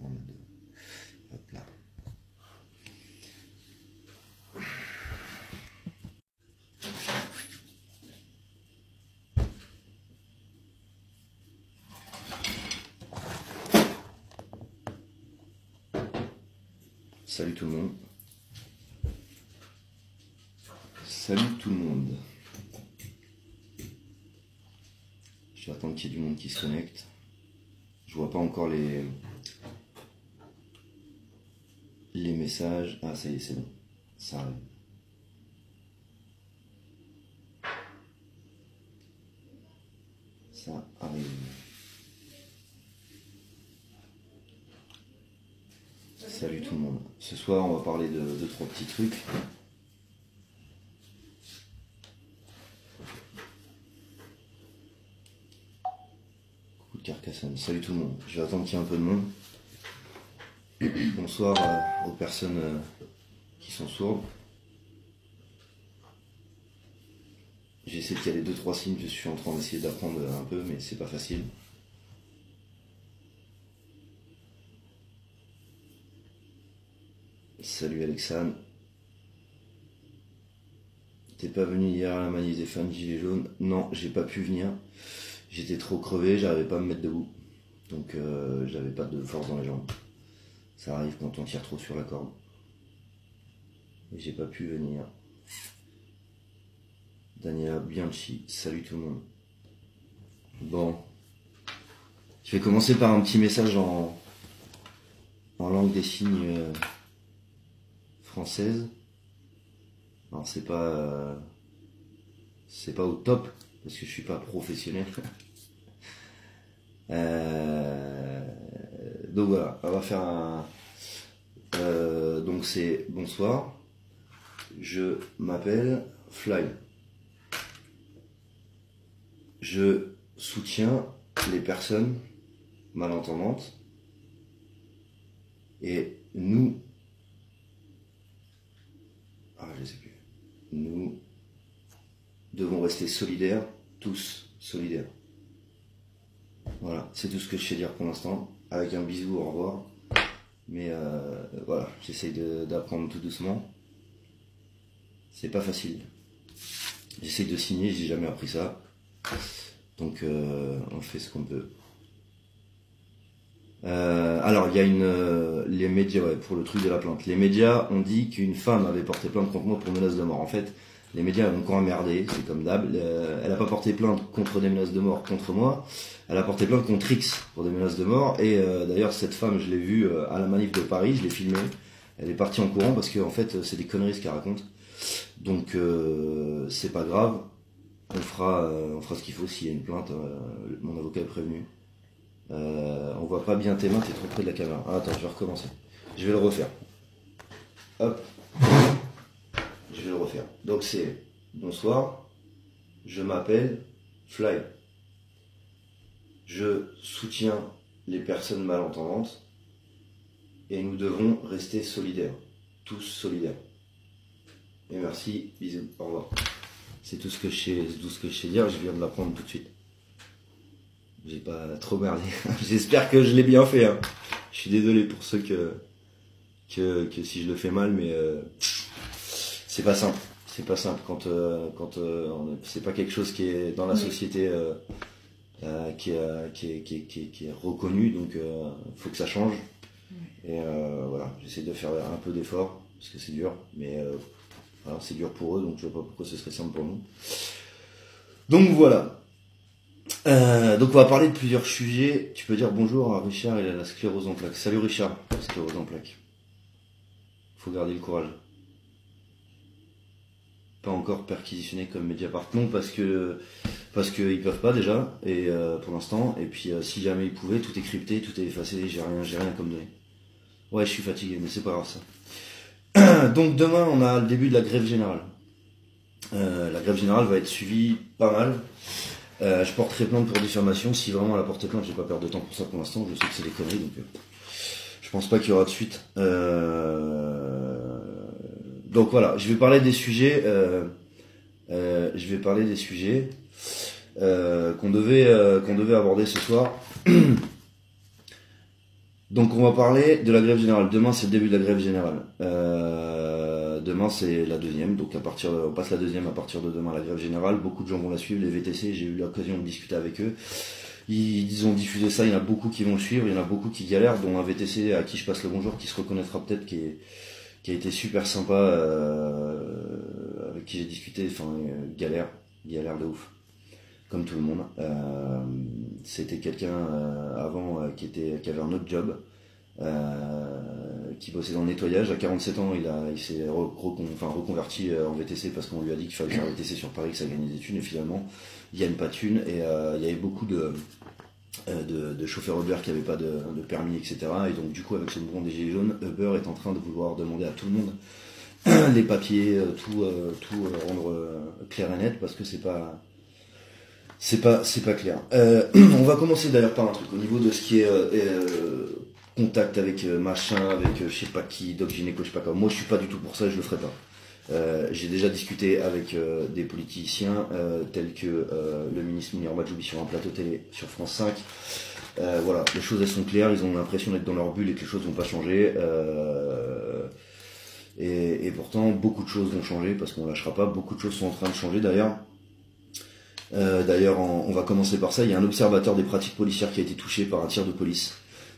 En mode, hop là. Salut tout le monde. Salut tout le monde. Je vais attendre qu'il y ait du monde qui se connecte. Je vois pas encore les messages. Ah, ça y est, c'est bon. Ça arrive. Ça arrive. Salut tout le monde. Ce soir, on va parler de 2-3 petits trucs. Coucou de Carcassonne. Salut tout le monde. Je vais attendre qu'il y ait un peu de monde. Bonsoir aux personnes qui sont sourdes. J'essaie de caler 2-3 signes. Je suis en train d'essayer d'apprendre un peu, mais c'est pas facile. Salut Alexandre. T'es pas venu hier à la manif des fans gilets jaunes? Non, j'ai pas pu venir. J'étais trop crevé, j'arrivais pas à me mettre debout. Donc j'avais pas de force dans les jambes. Ça arrive quand on tire trop sur la corde. Et j'ai pas pu venir. Daniela Bianchi, salut tout le monde. Bon. Je vais commencer par un petit message en langue des signes française. Alors c'est pas au top parce que je suis pas professionnel. Donc voilà, on va faire un. Donc c'est bonsoir. Je m'appelle Fly. Je soutiens les personnes malentendantes et nous. Je sais plus. Nous devons rester solidaires, tous solidaires. Voilà, c'est tout ce que je sais dire pour l'instant. Avec un bisou, au revoir. Mais voilà, j'essaye d'apprendre tout doucement. C'est pas facile. J'essaye de signer, j'ai jamais appris ça. Donc on fait ce qu'on peut. Alors il y a les médias, ouais, pour le truc de la plainte. Les médias ont dit qu'une femme avait porté plainte contre moi pour menace de mort. En fait, les médias ont encore emmerdé, c'est comme d'hab. Elle a pas porté plainte contre des menaces de mort contre moi. Elle a porté plainte contre X pour des menaces de mort. Et d'ailleurs cette femme, je l'ai vue à la manif de Paris, je l'ai filmée. Elle est partie en courant parce que en fait c'est des conneries ce qu'elle raconte. Donc c'est pas grave. On fera ce qu'il faut s'il y a une plainte. Mon avocat est prévenu. On voit pas bien tes mains, t'es trop près de la caméra. Ah, attends, je vais recommencer. Je vais le refaire. Hop. Je vais le refaire. Donc c'est bonsoir. Je m'appelle Fly. Je soutiens les personnes malentendantes et nous devons rester solidaires. Tous solidaires. Et merci, bisous, au revoir. C'est tout ce que je sais dire, je viens de l'apprendre tout de suite. J'ai pas trop merdé. J'espère que je l'ai bien fait. Hein. Je suis désolé pour ceux que si je le fais mal, mais c'est pas simple. C'est pas simple quand c'est pas quelque chose qui est dans la société qui est reconnu, donc faut que ça change. Et voilà, j'essaie de faire un peu d'effort parce que c'est dur, mais voilà, c'est dur pour eux, donc je vois pas pourquoi ce serait simple pour nous. Donc voilà. Donc on va parler de plusieurs sujets. Tu peux dire bonjour à Richard, il a la sclérose en plaques. Salut Richard, sclérose en plaques. Faut garder le courage. Pas encore perquisitionné comme Mediapart, non, parce que ils peuvent pas déjà, et pour l'instant, et puis si jamais ils pouvaient, tout est crypté, tout est effacé, j'ai rien comme données. Ouais, je suis fatigué, mais c'est pas grave ça. Donc demain on a le début de la grève générale. La grève générale va être suivie pas mal. Je porterai plainte pour diffamation. Si vraiment elle a porté plainte, j'ai pas perdre de temps pour ça pour l'instant. Je sais que c'est des conneries, donc je pense pas qu'il y aura de suite. Donc voilà, je vais parler des sujets. Qu'on devait aborder ce soir. Donc on va parler de la grève générale. Demain c'est le début de la grève générale. Demain c'est la deuxième, donc on passe la deuxième à partir de demain la grève générale. Beaucoup de gens vont la suivre, les VTC, j'ai eu l'occasion de discuter avec eux. Ils ont diffusé ça, il y en a beaucoup qui vont le suivre, il y en a beaucoup qui galèrent, dont un VTC à qui je passe le bonjour, qui se reconnaîtra peut-être, qui a été super sympa, avec qui j'ai discuté, enfin galère de ouf, comme tout le monde. C'était quelqu'un avant qui avait un autre job, qui bossait dans le nettoyage. À 47 ans, il s'est reconverti en VTC parce qu'on lui a dit qu'il fallait faire VTC sur Paris, que ça gagnait des thunes, et finalement il gagne pas de thunes. Et il y avait beaucoup de chauffeurs Uber qui n'avaient pas de permis, etc. Et donc du coup, avec ce mouvement des Gilets jaunes, Uber est en train de vouloir demander à tout le monde les papiers, tout rendre clair et net, parce que c'est pas clair. On va commencer d'ailleurs par un truc au niveau de ce qui est contact avec machin, avec je sais pas qui, doc gynéco, je sais pas quoi. Moi je suis pas du tout pour ça, je le ferai pas. J'ai déjà discuté avec des politiciens tels que le ministre Mounir Mahjoubi sur un plateau télé sur France 5. Voilà, les choses elles sont claires, ils ont l'impression d'être dans leur bulle et que les choses vont pas changer. Et pourtant beaucoup de choses vont changer parce qu'on lâchera pas, beaucoup de choses sont en train de changer d'ailleurs. On va commencer par ça. Il y a un observateur des pratiques policières qui a été touché par un tir de police.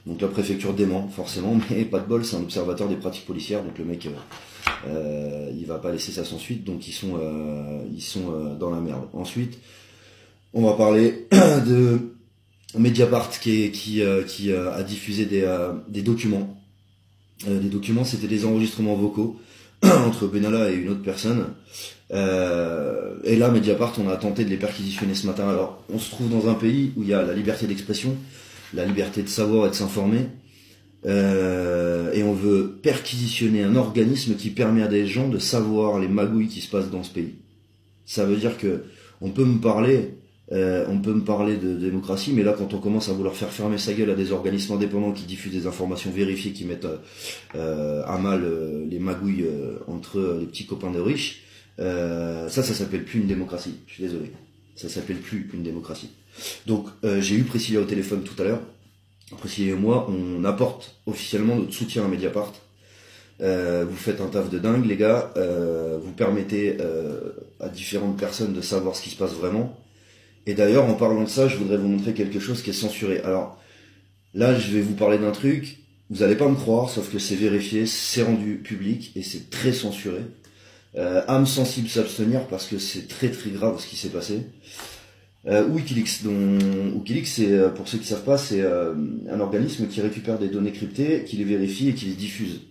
Donc la préfecture dément forcément, mais pas de bol, c'est un observateur des pratiques policières. Donc le mec, il va pas laisser ça sans suite. Donc ils sont dans la merde. Ensuite, on va parler de Mediapart qui a diffusé des documents. Des documents, c'était des enregistrements vocaux entre Benalla et une autre personne. Et là, Mediapart, on a tenté de les perquisitionner ce matin. Alors, on se trouve dans un pays où il y a la liberté d'expression, la liberté de savoir et de s'informer, et on veut perquisitionner un organisme qui permet à des gens de savoir les magouilles qui se passent dans ce pays. Ça veut dire que on peut me parler de démocratie, mais là, quand on commence à vouloir faire fermer sa gueule à des organismes indépendants qui diffusent des informations vérifiées, qui mettent à mal les magouilles entre les petits copains de riches, ça s'appelle plus une démocratie. Je suis désolé. Ça s'appelle plus une démocratie. Donc, j'ai eu Priscilla au téléphone tout à l'heure. Priscilla et moi, on apporte officiellement notre soutien à Mediapart. Vous faites un taf de dingue, les gars. Vous permettez à différentes personnes de savoir ce qui se passe vraiment. Et d'ailleurs, en parlant de ça, je voudrais vous montrer quelque chose qui est censuré. Alors, là, je vais vous parler d'un truc. Vous allez pas me croire, sauf que c'est vérifié, c'est rendu public et c'est très censuré. Âme sensible s'abstenir parce que c'est très très grave ce qui s'est passé. Wikileaks, c'est, pour ceux qui savent pas, c'est un organisme qui récupère des données cryptées, qui les vérifie et qui les diffuse.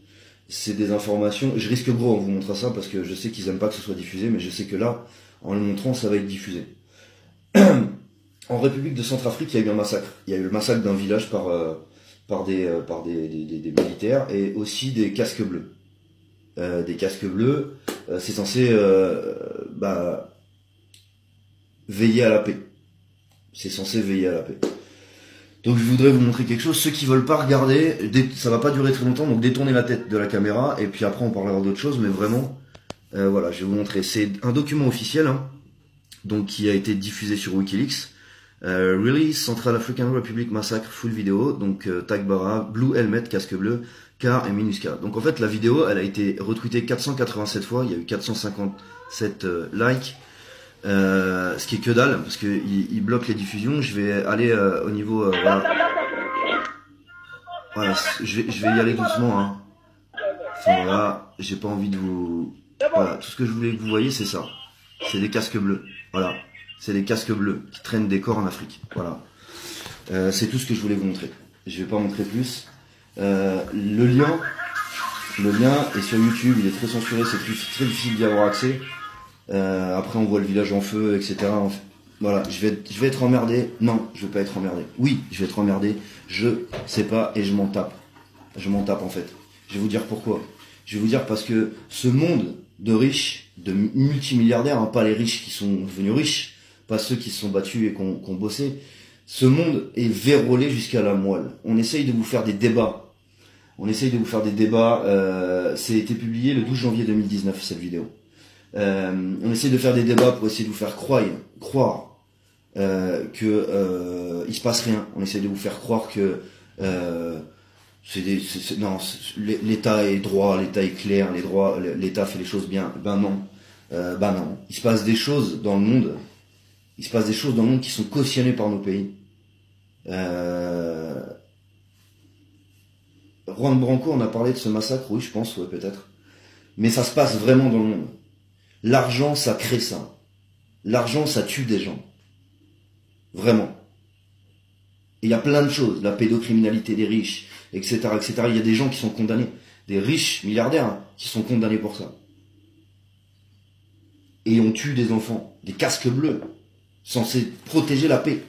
C'est des informations, je risque gros en vous montrant ça parce que je sais qu'ils aiment pas que ce soit diffusé, mais je sais que là, en le montrant, ça va être diffusé. En République de Centrafrique, il y a eu un massacre. Il y a eu le massacre d'un village par des militaires et aussi des casques bleus. Des casques bleus, c'est censé veiller à la paix. C'est censé veiller à la paix. Donc je voudrais vous montrer quelque chose. Ceux qui veulent pas regarder, ça va pas durer très longtemps, donc détournez la tête de la caméra et puis après on parlera d'autre chose, mais vraiment, voilà, je vais vous montrer. C'est un document officiel, hein, donc qui a été diffusé sur Wikileaks. Release Central African Republic Massacre full vidéo, donc Tagbara, Blue Helmet, casque bleu, car et Minuska. Donc en fait la vidéo elle a été retweetée 487 fois, il y a eu 457 likes, ce qui est que dalle parce que il bloque les diffusions. Je vais aller au niveau voilà, je vais y aller doucement, hein. Enfin voilà, j'ai pas envie de vous, voilà, tout ce que je voulais que vous voyez c'est ça, c'est des casques bleus, voilà. C'est des casques bleus qui traînent des corps en Afrique. Voilà. C'est tout ce que je voulais vous montrer. Je vais pas montrer plus. Le lien est sur YouTube. Il est très censuré. C'est très difficile d'y avoir accès. Après, on voit le village en feu, etc. Voilà. Je vais être emmerdé. Non, je vais pas être emmerdé. Oui, je vais être emmerdé. Je sais pas et je m'en tape. Je m'en tape en fait. Je vais vous dire pourquoi. Je vais vous dire parce que ce monde de riches, de multimilliardaires, hein, pas les riches qui sont devenus riches, pas ceux qui se sont battus et qui ont bossé. Ce monde est vérolé jusqu'à la moelle. On essaye de vous faire des débats. C'est été publié le 12 janvier 2019, cette vidéo. On essaye de faire des débats pour essayer de vous faire croire que il se passe rien. On essaye de vous faire croire que Non, l'État est droit, l'État est clair, l'État fait les choses bien. Ben non. Non. Il se passe des choses dans le monde. Il se passe des choses dans le monde qui sont cautionnées par nos pays. Juan Branco, on a parlé de ce massacre, oui, je pense, ouais, peut-être. Mais ça se passe vraiment dans le monde. L'argent, ça crée ça. L'argent, ça tue des gens. Vraiment. Et il y a plein de choses, la pédocriminalité des riches, etc., etc. Il y a des gens qui sont condamnés, des riches milliardaires hein, qui sont condamnés pour ça. Et on tue des enfants, des casques bleus, censés protéger la paix.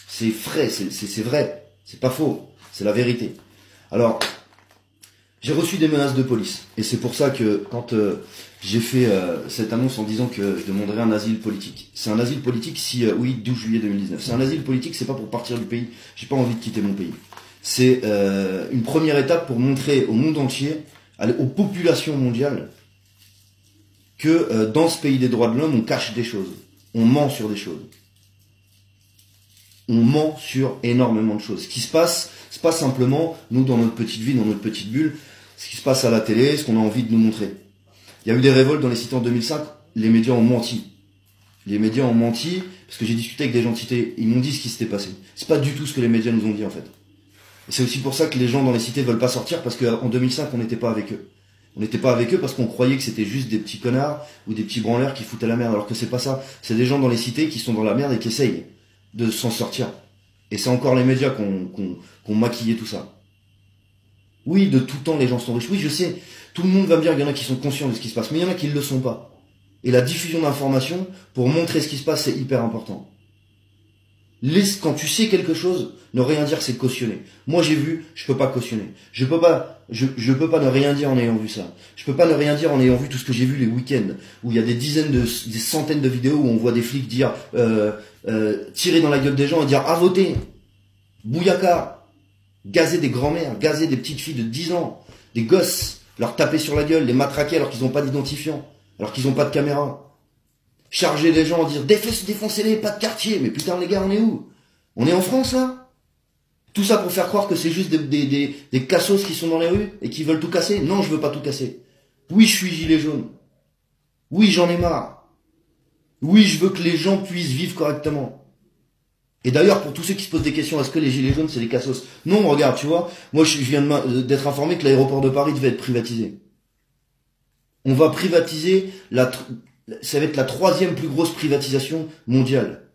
C'est vrai, c'est pas faux, c'est la vérité. Alors, j'ai reçu des menaces de police, et c'est pour ça que quand j'ai fait cette annonce en disant que je demanderais un asile politique. C'est un asile politique si, oui, 12 juillet 2019. C'est un asile politique, c'est pas pour partir du pays. J'ai pas envie de quitter mon pays. C'est une première étape pour montrer au monde entier, aux populations mondiales, que dans ce pays des droits de l'homme, on cache des choses. On ment sur des choses. On ment sur énormément de choses. Ce qui se passe, c'est pas simplement, nous, dans notre petite vie, dans notre petite bulle, ce qui se passe à la télé, ce qu'on a envie de nous montrer. Il y a eu des révoltes dans les cités en 2005, les médias ont menti. Les médias ont menti, parce que j'ai discuté avec des gens de cité, ils m'ont dit ce qui s'était passé. C'est pas du tout ce que les médias nous ont dit en fait. Et c'est aussi pour ça que les gens dans les cités veulent pas sortir, parce qu'en 2005, on n'était pas avec eux. On n'était pas avec eux parce qu'on croyait que c'était juste des petits connards ou des petits branleurs qui foutaient la merde, alors que c'est pas ça. C'est des gens dans les cités qui sont dans la merde et qui essayent de s'en sortir. Et c'est encore les médias qui ont maquillé tout ça. Oui, de tout temps, les gens sont riches. Oui, je sais, tout le monde va me dire qu'il y en a qui sont conscients de ce qui se passe, mais il y en a qui ne le sont pas. Et la diffusion d'informations, pour montrer ce qui se passe, c'est hyper important. Quand tu sais quelque chose, ne rien dire, c'est cautionner. Moi, j'ai vu, je peux pas cautionner. Je peux pas ne rien dire en ayant vu ça. Je peux pas ne rien dire en ayant vu tout ce que j'ai vu les week-ends, où il y a des centaines de vidéos où on voit des flics dire, tirer dans la gueule des gens et dire, à voter, bouyaka, gazer des grands-mères, gazer des petites filles de 10 ans, des gosses, leur taper sur la gueule, les matraquer alors qu'ils n'ont pas d'identifiant, alors qu'ils n'ont pas de caméra. Charger les gens, dire défoncez-les, pas de quartier. Mais putain les gars, on est où? On est en France là? Tout ça pour faire croire que c'est juste des cassos qui sont dans les rues et qui veulent tout casser? Non, je veux pas tout casser. Oui, je suis gilet jaune. Oui, j'en ai marre. Oui, je veux que les gens puissent vivre correctement. Et d'ailleurs, pour tous ceux qui se posent des questions, est-ce que les gilets jaunes c'est des cassos? Non, regarde, tu vois, moi je viens d'être informé que l'aéroport de Paris devait être privatisé. On va privatiser ça va être la 3e plus grosse privatisation mondiale.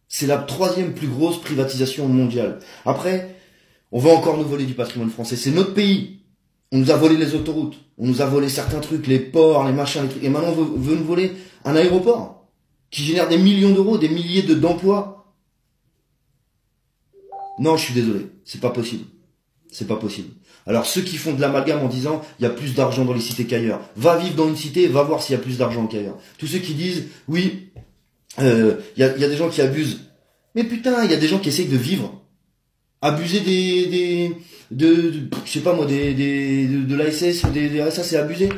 C'est la 3e plus grosse privatisation mondiale. Après, on va encore nous voler du patrimoine français. C'est notre pays. On nous a volé les autoroutes. On nous a volé certains trucs, les ports, les machins, les trucs. Et maintenant, on veut nous voler un aéroport qui génère des millions d'euros, des milliers d'emplois. Non, je suis désolé. C'est pas possible. C'est pas possible. Alors ceux qui font de l'amalgame en disant il y a plus d'argent dans les cités qu'ailleurs, va vivre dans une cité, va voir s'il y a plus d'argent qu'ailleurs. Tous ceux qui disent oui, il y a des gens qui abusent. Mais putain, il y a des gens qui essayent de vivre. Abuser je sais pas moi, de l'ASS ou des RSA, c'est abuser?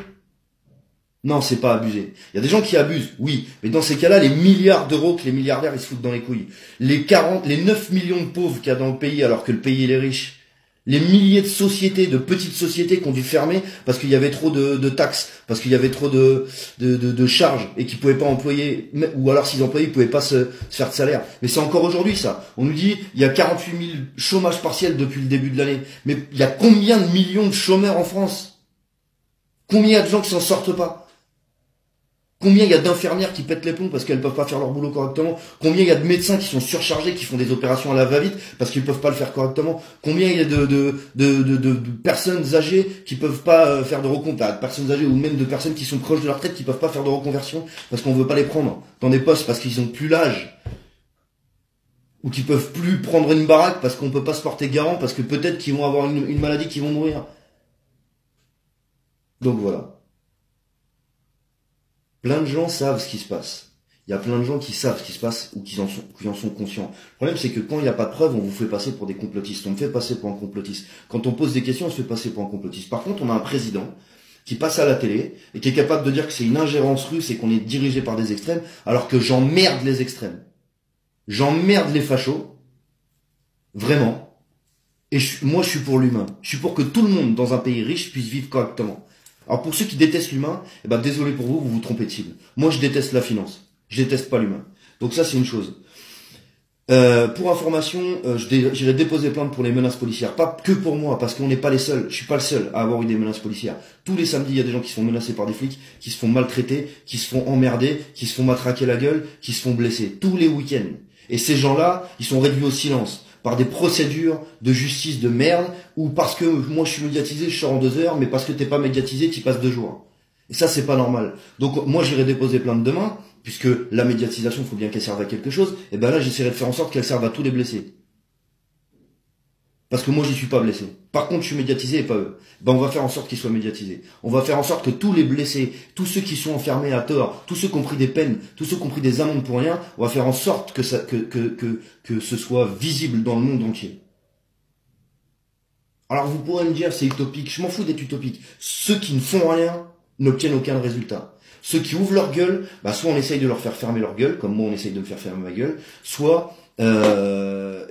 Non, c'est pas abuser. Il y a des gens qui abusent, oui. Mais dans ces cas-là, les milliards d'euros que les milliardaires ils se foutent dans les couilles. Les 9 millions de pauvres qu'il y a dans le pays alors que le pays il est riche. Les milliers de sociétés, de petites sociétés qui ont dû fermer parce qu'il y avait trop de taxes, parce qu'il y avait trop de charges et qu'ils pouvaient pas employer, ou alors s'ils employaient, ils pouvaient pas se faire de salaire. Mais c'est encore aujourd'hui ça. On nous dit, il y a 48 000 chômages partiels depuis le début de l'année. Mais il y a combien de millions de chômeurs en France? Combien il y a de gens qui s'en sortent pas? Combien il y a d'infirmières qui pètent les plombs parce qu'elles peuvent pas faire leur boulot correctement? Combien il y a de médecins qui sont surchargés, qui font des opérations à la va-vite parce qu'ils peuvent pas le faire correctement? Combien il y a de personnes âgées qui peuvent pas faire de reconversion, personnes âgées ou même de personnes qui sont proches de leur retraite qui peuvent pas faire de reconversion parce qu'on veut pas les prendre dans des postes parce qu'ils ont plus l'âge? Ou qui peuvent plus prendre une baraque parce qu'on peut pas se porter garant parce que peut-être qu'ils vont avoir une maladie qui vont mourir. Donc voilà. Plein de gens savent ce qui se passe. Il y a plein de gens qui savent ce qui se passe ou qui en sont conscients. Le problème, c'est que quand il n'y a pas de preuves, on vous fait passer pour des complotistes. On me fait passer pour un complotiste. Quand on pose des questions, on se fait passer pour un complotiste. Par contre, on a un président qui passe à la télé et qui est capable de dire que c'est une ingérence russe et qu'on est dirigé par des extrêmes, alors que j'emmerde les extrêmes. J'emmerde les fachos. Vraiment. Et moi, je suis pour l'humain. Je suis pour que tout le monde dans un pays riche puisse vivre correctement. Alors pour ceux qui détestent l'humain, eh ben désolé pour vous, vous vous trompez de cible. Moi, je déteste la finance. Je déteste pas l'humain. Donc ça, c'est une chose. Pour information, j'irai déposer plainte pour les menaces policières. Pas que pour moi, parce qu'on n'est pas les seuls. Je suis pas le seul à avoir eu des menaces policières. Tous les samedis, il y a des gens qui se font menacer par des flics, qui se font maltraiter, qui se font emmerder, qui se font matraquer la gueule, qui se font blesser. Tous les week-ends. Et ces gens-là, ils sont réduits au silence par des procédures de justice de merde, ou parce que moi je suis médiatisé, je sors en 2 heures, mais parce que t'es pas médiatisé, tu passes 2 jours. Et ça, c'est pas normal. Donc moi, j'irai déposer plainte demain, puisque la médiatisation, il faut bien qu'elle serve à quelque chose, et ben là, j'essaierai de faire en sorte qu'elle serve à tous les blessés. Parce que moi, j'y suis pas blessé. Par contre, je suis médiatisé et pas eux. Ben, on va faire en sorte qu'ils soient médiatisés. On va faire en sorte que tous les blessés, tous ceux qui sont enfermés à tort, tous ceux qui ont pris des peines, tous ceux qui ont pris des amendes pour rien, on va faire en sorte que ce soit visible dans le monde entier. Alors, vous pourrez me dire, c'est utopique. Je m'en fous d'être utopique. Ceux qui ne font rien n'obtiennent aucun résultat. Ceux qui ouvrent leur gueule, bah soit on essaye de leur faire fermer leur gueule, comme moi on essaye de me faire fermer ma gueule, soit je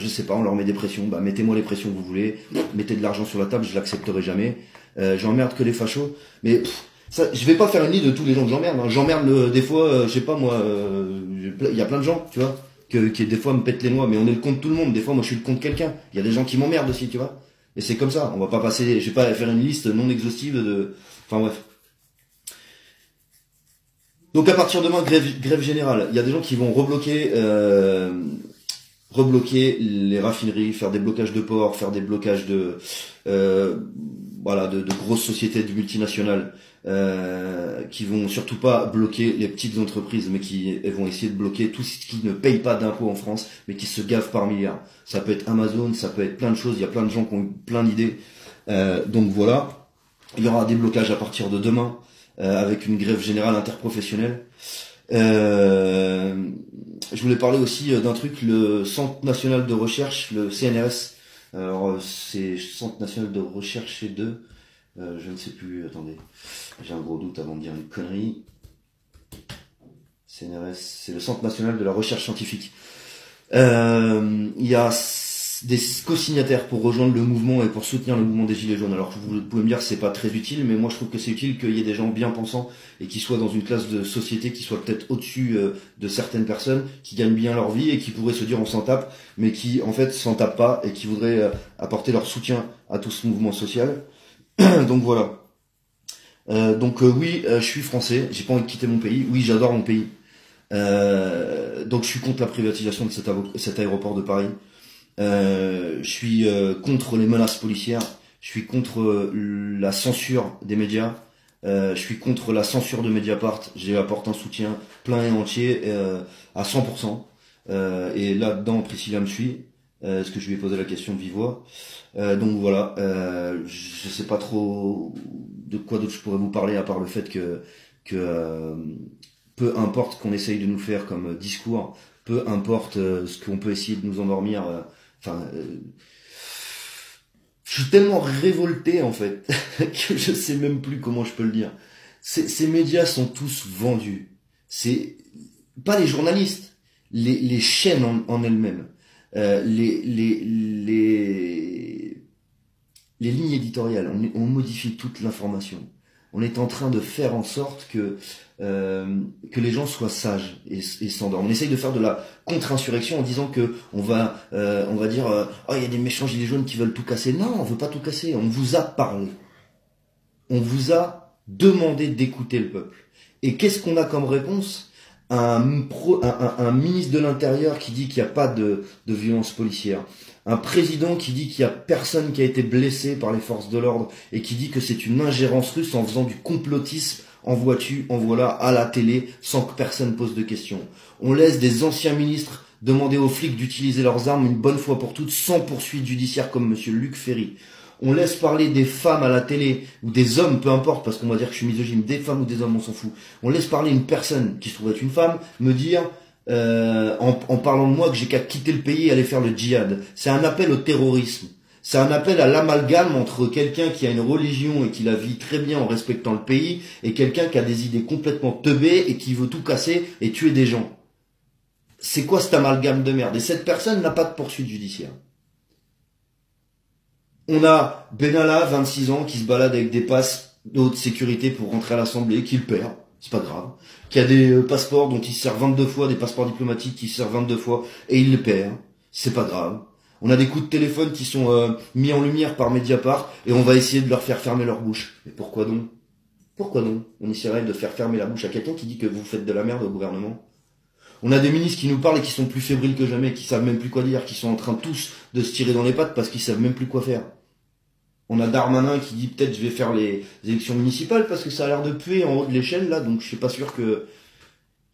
sais pas, on leur met des pressions, bah mettez-moi les pressions que vous voulez, mettez de l'argent sur la table, je l'accepterai jamais. J'emmerde que les fachos, mais ça, je vais pas faire une liste de tous les gens que j'emmerde, hein. J'emmerde des fois, je sais pas moi, il y a plein de gens, tu vois, qui des fois me pètent les noix, mais on est le compte de tout le monde, des fois moi je suis le compte de quelqu'un, il y a des gens qui m'emmerdent aussi, tu vois, et c'est comme ça, on va pas passer, je vais pas faire une liste non exhaustive de, enfin bref. Donc à partir de demain, grève générale. Il y a des gens qui vont rebloquer les raffineries, faire des blocages de ports, faire des blocages de grosses sociétés de multinationales, qui vont surtout pas bloquer les petites entreprises, mais qui vont essayer de bloquer tout ce qui ne paye pas d'impôts en France, mais qui se gavent par milliards. Ça peut être Amazon, ça peut être plein de choses. Il y a plein de gens qui ont eu plein d'idées. Donc voilà, il y aura des blocages à partir de demain. Avec une grève générale interprofessionnelle. Je voulais parler aussi d'un truc, le Centre National de Recherche, le CNRS. Alors, c'est Centre National de Recherche et je ne sais plus, attendez, j'ai un gros doute avant de dire une connerie. CNRS, c'est le Centre National de la Recherche Scientifique. Il y a des co-signataires pour rejoindre le mouvement et pour soutenir le mouvement des Gilets jaunes. Alors vous pouvez me dire que c'est pas très utile, mais moi je trouve que c'est utile qu'il y ait des gens bien pensants et qui soient dans une classe de société qui soit peut-être au-dessus de certaines personnes, qui gagnent bien leur vie et qui pourraient se dire on s'en tape, mais qui en fait s'en tapent pas et qui voudraient apporter leur soutien à tout ce mouvement social. Donc voilà. Oui, je suis français, j'ai pas envie de quitter mon pays. Oui, j'adore mon pays. Donc je suis contre la privatisation de cet aéroport de Paris. Je suis contre les menaces policières, je suis contre la censure des médias, je suis contre la censure de Mediapart, j'apporte un soutien plein et entier à 100%. Et là-dedans, Priscilla me suit, parce que je lui ai posé la question de vive voix. Donc voilà, je sais pas trop de quoi d'autre je pourrais vous parler à part le fait que peu importe qu'on essaye de nous faire comme discours, peu importe ce qu'on peut essayer de nous endormir. Je suis tellement révolté en fait que je sais même plus comment je peux le dire. Ces médias sont tous vendus. C'est pas les journalistes, les chaînes en elles-mêmes, les lignes éditoriales. On modifie toute l'information. On est en train de faire en sorte que les gens soient sages et s'endorment. On essaye de faire de la contre-insurrection en disant que on va dire oh il y a des méchants gilets jaunes qui veulent tout casser. Non, on veut pas tout casser. On vous a parlé. On vous a demandé d'écouter le peuple. Et qu'est-ce qu'on a comme réponse? Un ministre de l'Intérieur qui dit qu'il n'y a pas de violence policière. Un président qui dit qu'il y a personne qui a été blessé par les forces de l'ordre et qui dit que c'est une ingérence russe en faisant du complotisme en voilà à la télé sans que personne pose de questions. On laisse des anciens ministres demander aux flics d'utiliser leurs armes une bonne fois pour toutes sans poursuite judiciaire comme monsieur Luc Ferry. On laisse parler des femmes à la télé, ou des hommes, peu importe, parce qu'on va dire que je suis misogyne, des femmes ou des hommes, on s'en fout. On laisse parler une personne qui se trouve être une femme, me dire, en parlant de moi, que j'ai qu'à quitter le pays et aller faire le djihad. C'est un appel au terrorisme. C'est un appel à l'amalgame entre quelqu'un qui a une religion et qui la vit très bien en respectant le pays, et quelqu'un qui a des idées complètement teubées et qui veut tout casser et tuer des gens. c'est quoi cet amalgame de merde? Et cette personne n'a pas de poursuite judiciaire. On a Benalla, 26 ans, qui se balade avec des passes de haute sécurité pour rentrer à l'Assemblée, qui le perd, c'est pas grave. Qui a des passeports dont il se sert 22 fois, des passeports diplomatiques qui se servent 22 fois, et il le perd, c'est pas grave. On a des coups de téléphone qui sont mis en lumière par Mediapart, et on va essayer de leur faire fermer leur bouche. Mais pourquoi donc? Pourquoi donc on essaierait de faire fermer la bouche à quelqu'un qui dit que vous faites de la merde au gouvernement? On a des ministres qui nous parlent et qui sont plus fébriles que jamais, qui savent même plus quoi dire, qui sont en train tous de se tirer dans les pattes parce qu'ils savent même plus quoi faire. On a Darmanin qui dit peut-être je vais faire les élections municipales parce que ça a l'air de puer en haut de l'échelle là, donc je suis pas sûr que...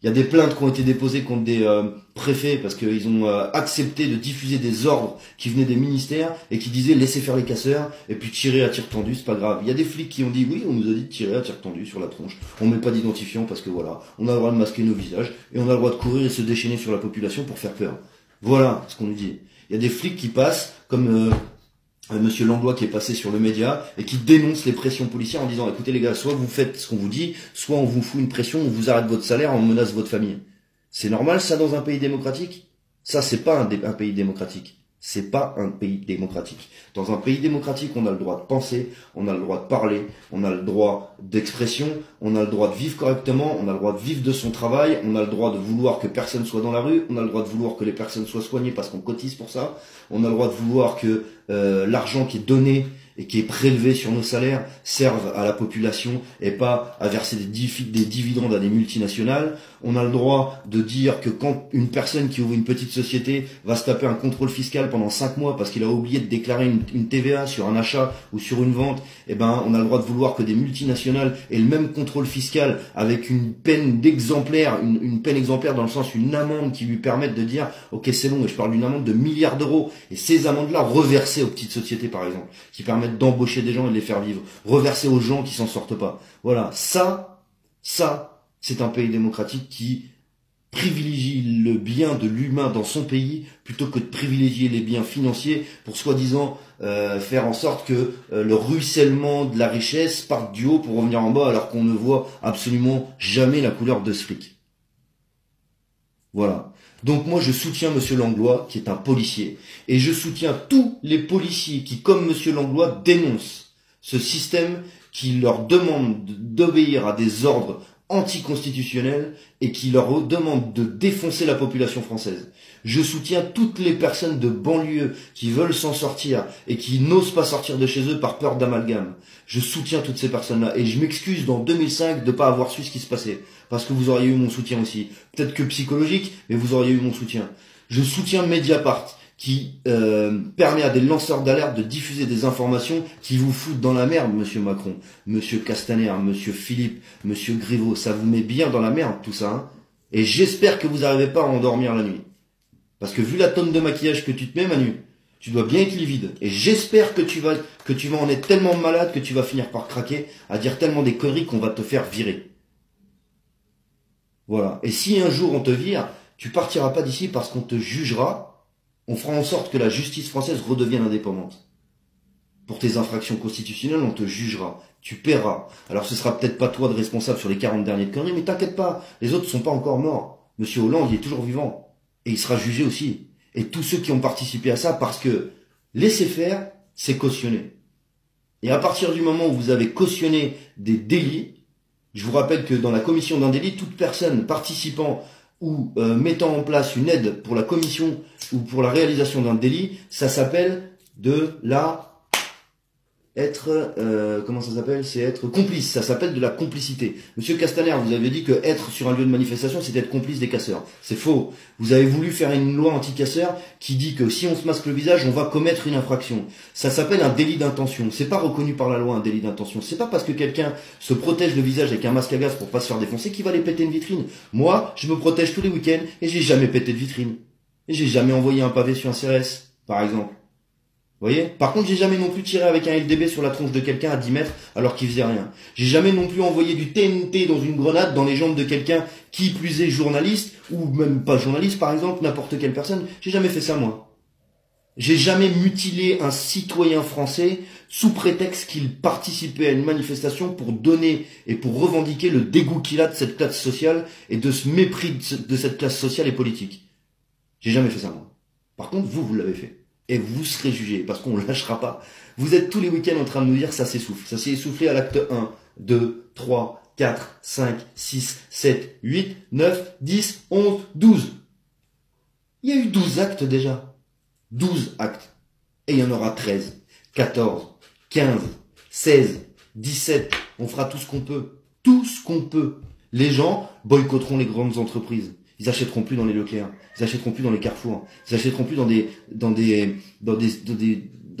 Il y a des plaintes qui ont été déposées contre des préfets parce qu'ils ont accepté de diffuser des ordres qui venaient des ministères et qui disaient laissez faire les casseurs et puis tirer à tir tendu, c'est pas grave. Il y a des flics qui ont dit oui, on nous a dit de tirer à tir tendu sur la tronche. On met pas d'identifiant parce que voilà, on a le droit de masquer nos visages et on a le droit de courir et se déchaîner sur la population pour faire peur. Voilà ce qu'on nous dit. Il y a des flics qui passent comme... Monsieur Langlois qui est passé sur le média et qui dénonce les pressions policières en disant écoutez les gars, soit vous faites ce qu'on vous dit, soit on vous fout une pression, on vous arrête votre salaire, on menace votre famille. C'est normal ça dans un pays démocratique? Ça c'est pas un pays démocratique. C'est pas un pays démocratique. Dans un pays démocratique, on a le droit de penser, on a le droit de parler, on a le droit d'expression, on a le droit de vivre correctement, on a le droit de vivre de son travail, on a le droit de vouloir que personne soit dans la rue, on a le droit de vouloir que les personnes soient soignées parce qu'on cotise pour ça, on a le droit de vouloir que l'argent qui est donné et qui est prélevé sur nos salaires serve à la population et pas à verser des dividendes à des multinationales. On a le droit de dire que quand une personne qui ouvre une petite société va se taper un contrôle fiscal pendant 5 mois parce qu'il a oublié de déclarer une TVA sur un achat ou sur une vente, eh ben, on a le droit de vouloir que des multinationales aient le même contrôle fiscal avec une peine d'exemplaire, une peine exemplaire dans le sens une amende qui lui permette de dire ok c'est bon, et je parle d'une amende de milliards d'euros et ces amendes-là reversées aux petites sociétés par exemple, qui permettent d'embaucher des gens et de les faire vivre, reverser aux gens qui s'en sortent pas. Voilà, ça, c'est un pays démocratique qui privilégie le bien de l'humain dans son pays plutôt que de privilégier les biens financiers pour soi-disant faire en sorte que le ruissellement de la richesse parte du haut pour revenir en bas alors qu'on ne voit absolument jamais la couleur de ce fric. Voilà. Donc moi je soutiens Monsieur Langlois qui est un policier et je soutiens tous les policiers qui comme Monsieur Langlois dénoncent ce système qui leur demande d'obéir à des ordres anticonstitutionnels et qui leur demande de défoncer la population française. Je soutiens toutes les personnes de banlieue qui veulent s'en sortir et qui n'osent pas sortir de chez eux par peur d'amalgame. Je soutiens toutes ces personnes-là et je m'excuse dans 2005 de pas avoir su ce qui se passait parce que vous auriez eu mon soutien aussi. Peut-être que psychologique, mais vous auriez eu mon soutien. Je soutiens Mediapart qui permet à des lanceurs d'alerte de diffuser des informations qui vous foutent dans la merde, Monsieur Macron, Monsieur Castaner, Monsieur Philippe, Monsieur Griveaux, ça vous met bien dans la merde tout ça, hein. Et j'espère que vous n'arrivez pas à endormir la nuit. Parce que vu la tonne de maquillage que tu te mets, Manu, tu dois bien être livide. Et j'espère que tu vas en être tellement malade que tu vas finir par craquer à dire tellement des conneries qu'on va te faire virer. Voilà. Et si un jour on te vire, tu partiras pas d'ici parce qu'on te jugera. On fera en sorte que la justice française redevienne indépendante. Pour tes infractions constitutionnelles, on te jugera. Tu paieras. Alors ce sera peut-être pas toi de responsable sur les 40 derniers de conneries, mais t'inquiète pas, les autres sont pas encore morts. Monsieur Hollande, il est toujours vivant. Et il sera jugé aussi. Et tous ceux qui ont participé à ça, parce que laisser faire, c'est cautionner. Et à partir du moment où vous avez cautionné des délits, je vous rappelle que dans la commission d'un délit, toute personne participant ou mettant en place une aide pour la commission ou pour la réalisation d'un délit, ça s'appelle de la... comment ça s'appelle? C'est être complice, ça s'appelle de la complicité. Monsieur Castaner, vous avez dit que être sur un lieu de manifestation, c'était être complice des casseurs. C'est faux. Vous avez voulu faire une loi anti-casseurs qui dit que si on se masque le visage, on va commettre une infraction. Ça s'appelle un délit d'intention. C'est pas reconnu par la loi un délit d'intention. C'est pas parce que quelqu'un se protège le visage avec un masque à gaz pour pas se faire défoncer qu'il va aller péter une vitrine. Moi, je me protège tous les week-ends et j'ai jamais pété de vitrine. Et j'ai jamais envoyé un pavé sur un CRS, par exemple. Vous voyez? Par contre, j'ai jamais non plus tiré avec un LDB sur la tronche de quelqu'un à 10 mètres alors qu'il faisait rien. J'ai jamais non plus envoyé du TNT dans une grenade dans les jambes de quelqu'un qui plus est journaliste, ou même pas journaliste par exemple, n'importe quelle personne. J'ai jamais fait ça moi. J'ai jamais mutilé un citoyen français sous prétexte qu'il participait à une manifestation pour donner et pour revendiquer le dégoût qu'il a de cette classe sociale et de ce mépris de cette classe sociale et politique. J'ai jamais fait ça, moi. Par contre, vous l'avez fait. Et vous serez jugé, parce qu'on ne lâchera pas. Vous êtes tous les week-ends en train de nous dire ça s'essouffle. Ça s'est essoufflé à l'acte 1, 2, 3, 4, 5, 6, 7, 8, 9, 10, 11, 12. Il y a eu 12 actes déjà. 12 actes. Et il y en aura 13, 14, 15, 16, 17. On fera tout ce qu'on peut. Tout ce qu'on peut. Les gens boycotteront les grandes entreprises. Ils achèteront plus dans les Leclerc. Ils achèteront plus dans les Carrefour. Ils achèteront plus dans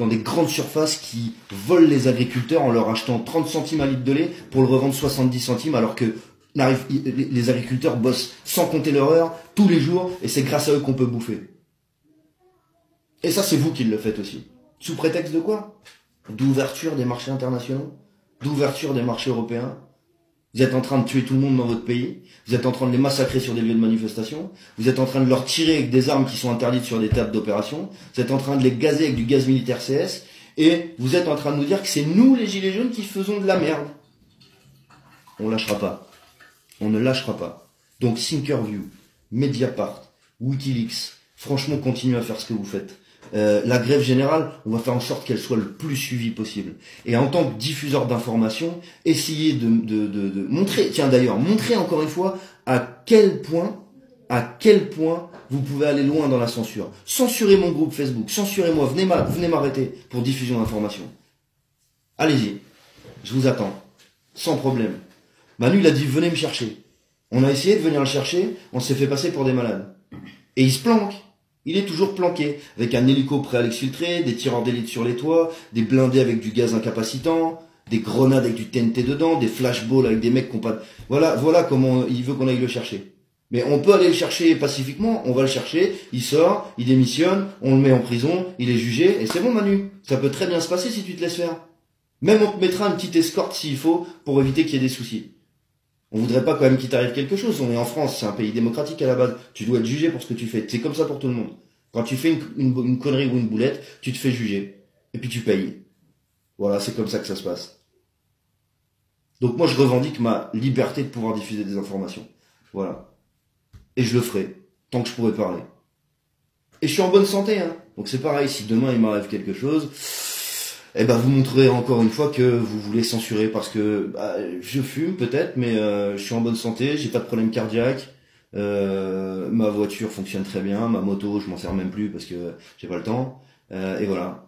des grandes surfaces qui volent les agriculteurs en leur achetant 30 centimes à litre de lait pour le revendre 70 centimes alors que les agriculteurs bossent sans compter leur heure tous les jours et c'est grâce à eux qu'on peut bouffer. Et ça, c'est vous qui le faites aussi. Sous prétexte de quoi? D'ouverture des marchés internationaux? D'ouverture des marchés européens? Vous êtes en train de tuer tout le monde dans votre pays. Vous êtes en train de les massacrer sur des lieux de manifestation. Vous êtes en train de leur tirer avec des armes qui sont interdites sur des tables d'opération. Vous êtes en train de les gazer avec du gaz militaire CS. Et vous êtes en train de nous dire que c'est nous, les gilets jaunes, qui faisons de la merde. On lâchera pas. On ne lâchera pas. Donc Thinkerview, Mediapart, Wikileaks, franchement, continuez à faire ce que vous faites. La grève générale, on va faire en sorte qu'elle soit le plus suivie possible. Et en tant que diffuseur d'informations, essayez de montrer, tiens d'ailleurs, montrer encore une fois à quel point vous pouvez aller loin dans la censure. Censurez mon groupe Facebook, censurez-moi, venez m'arrêter pour diffusion d'informations. Allez-y, je vous attends, sans problème. Manu, il a dit, venez me chercher. On a essayé de venir le chercher, on s'est fait passer pour des malades. Et il se planque. Il est toujours planqué, avec un hélico prêt à l'exfiltrer, des tireurs d'élite sur les toits, des blindés avec du gaz incapacitant, des grenades avec du TNT dedans, des flashballs avec des mecs qui ont pas... Voilà comment il veut qu'on aille le chercher. Mais on peut aller le chercher pacifiquement, on va le chercher, il sort, il démissionne, on le met en prison, il est jugé, et c'est bon Manu. Ça peut très bien se passer si tu te laisses faire. Même on te mettra une petite escorte s'il faut, pour éviter qu'il y ait des soucis. On voudrait pas quand même qu'il t'arrive quelque chose. On est en France, c'est un pays démocratique à la base. Tu dois être jugé pour ce que tu fais. C'est comme ça pour tout le monde. Quand tu fais une connerie ou une boulette, tu te fais juger. Et puis tu payes. Voilà, c'est comme ça que ça se passe. Donc moi je revendique ma liberté de pouvoir diffuser des informations. Voilà. Et je le ferai, tant que je pourrai parler. Et je suis en bonne santé, hein. Donc c'est pareil, si demain il m'arrive quelque chose... Eh ben vous montrerez encore une fois que vous voulez censurer parce que je fume peut-être, mais je suis en bonne santé, j'ai pas de problème cardiaque, ma voiture fonctionne très bien, ma moto je m'en sers même plus parce que j'ai pas le temps, et voilà.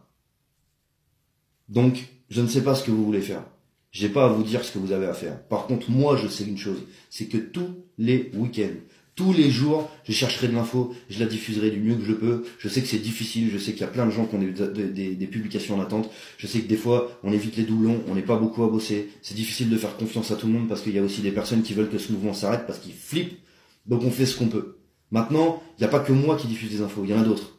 Donc je ne sais pas ce que vous voulez faire, j'ai pas à vous dire ce que vous avez à faire. Par contre moi je sais une chose, c'est que tous les week-ends, tous les jours, je chercherai de l'info, je la diffuserai du mieux que je peux. Je sais que c'est difficile, je sais qu'il y a plein de gens qui ont des publications en attente. Je sais que des fois, on évite les doublons, on n'est pas beaucoup à bosser. C'est difficile de faire confiance à tout le monde parce qu'il y a aussi des personnes qui veulent que ce mouvement s'arrête parce qu'ils flippent. Donc on fait ce qu'on peut. Maintenant, il n'y a pas que moi qui diffuse des infos, il y en a d'autres.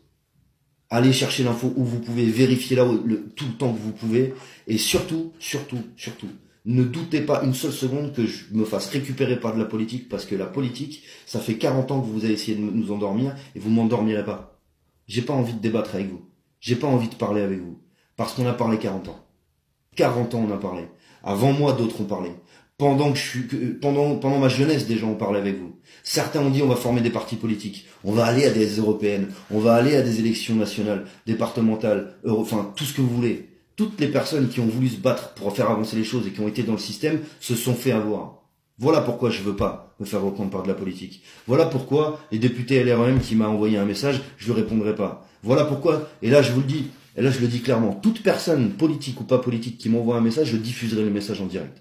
Allez chercher l'info où vous pouvez, vérifier là tout le temps que vous pouvez. Et surtout, ne doutez pas une seule seconde que je me fasse récupérer par de la politique, parce que la politique, ça fait 40 ans que vous avez essayé de nous endormir, et vous m'endormirez pas. J'ai pas envie de débattre avec vous. J'ai pas envie de parler avec vous. Parce qu'on a parlé 40 ans. 40 ans on a parlé. Avant moi, d'autres ont parlé. Pendant ma jeunesse, des gens ont parlé avec vous. Certains ont dit on va former des partis politiques. On va aller à des européennes. On va aller à des élections nationales, départementales, enfin, tout ce que vous voulez. Toutes les personnes qui ont voulu se battre pour faire avancer les choses et qui ont été dans le système se sont fait avoir. Voilà pourquoi je veux pas me faire reprendre par de la politique. Voilà pourquoi les députés LREM qui m'a envoyé un message, je lui répondrai pas. Voilà pourquoi, et là je vous le dis, et là je le dis clairement, toute personne politique ou pas politique qui m'envoie un message, je diffuserai le message en direct.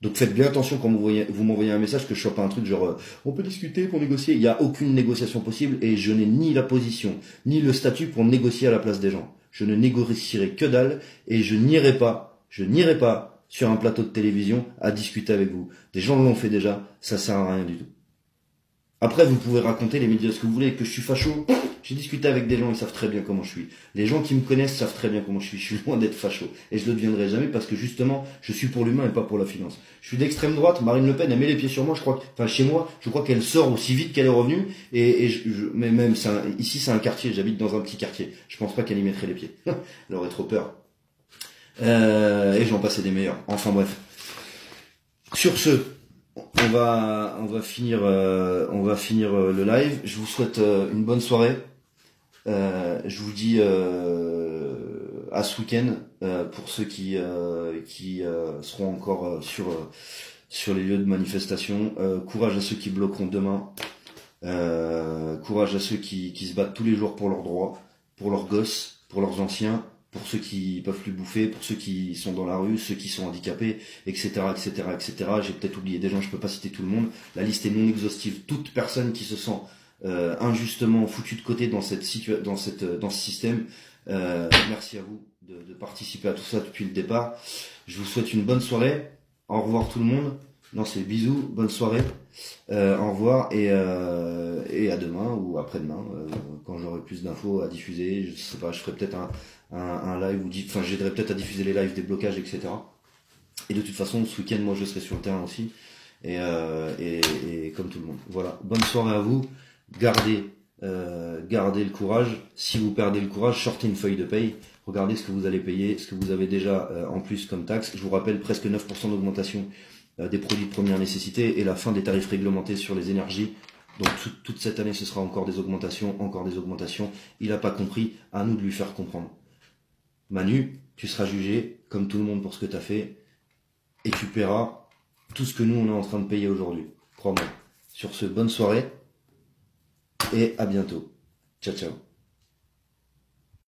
Donc faites bien attention quand vous m'envoyez un message que je sois pas un truc genre on peut discuter pour négocier. Il n'y a aucune négociation possible et je n'ai ni la position ni le statut pour négocier à la place des gens. Je ne négocierai que dalle et je n'irai pas sur un plateau de télévision à discuter avec vous. Des gens l'ont fait déjà, ça sert à rien du tout. Après, vous pouvez raconter les médias ce que vous voulez, que je suis facho. J'ai discuté avec des gens, ils savent très bien comment je suis. Les gens qui me connaissent savent très bien comment je suis. Je suis loin d'être facho. Et je ne le deviendrai jamais parce que justement, je suis pour l'humain et pas pour la finance. Je suis d'extrême droite. Marine Le Pen, elle met les pieds sur moi. Je crois, enfin, chez moi, je crois qu'elle sort aussi vite qu'elle est revenue. Mais même, ici, c'est un quartier. J'habite dans un petit quartier. Je pense pas qu'elle y mettrait les pieds. Elle aurait trop peur. Et j'en passais des meilleurs. Enfin bref. Sur ce, on va finir le live. Je vous souhaite une bonne soirée. Je vous dis à ce week-end pour ceux qui seront encore sur les lieux de manifestation. Courage à ceux qui bloqueront demain. Courage à ceux qui se battent tous les jours pour leurs droits, pour leurs gosses, pour leurs anciens, pour ceux qui peuvent plus bouffer, pour ceux qui sont dans la rue, ceux qui sont handicapés, etc., etc., etc. J'ai peut-être oublié des gens, je peux pas citer tout le monde. La liste est non exhaustive. Toute personne qui se sent injustement foutue de côté dans ce système, merci à vous de participer à tout ça depuis le départ. Je vous souhaite une bonne soirée. Au revoir tout le monde. Non, c'est bisous, bonne soirée. Au revoir et à demain ou après-demain quand j'aurai plus d'infos à diffuser. Je sais pas, je ferai peut-être un live enfin j'aiderai peut-être à diffuser les lives des blocages, etc. Et de toute façon, ce week-end, moi je serai sur le terrain aussi et comme tout le monde. Voilà, bonne soirée à vous. Gardez le courage. Si vous perdez le courage, sortez une feuille de paye. Regardez ce que vous allez payer, ce que vous avez déjà en plus comme taxe. Je vous rappelle presque 9% d'augmentation des produits de première nécessité et la fin des tarifs réglementés sur les énergies. Donc toute cette année, ce sera encore des augmentations, encore des augmentations. Il n'a pas compris, à nous de lui faire comprendre. Manu, tu seras jugé, comme tout le monde, pour ce que tu as fait, et tu paieras tout ce que nous, on est en train de payer aujourd'hui. Crois-moi. Sur ce, bonne soirée, et à bientôt. Ciao, ciao.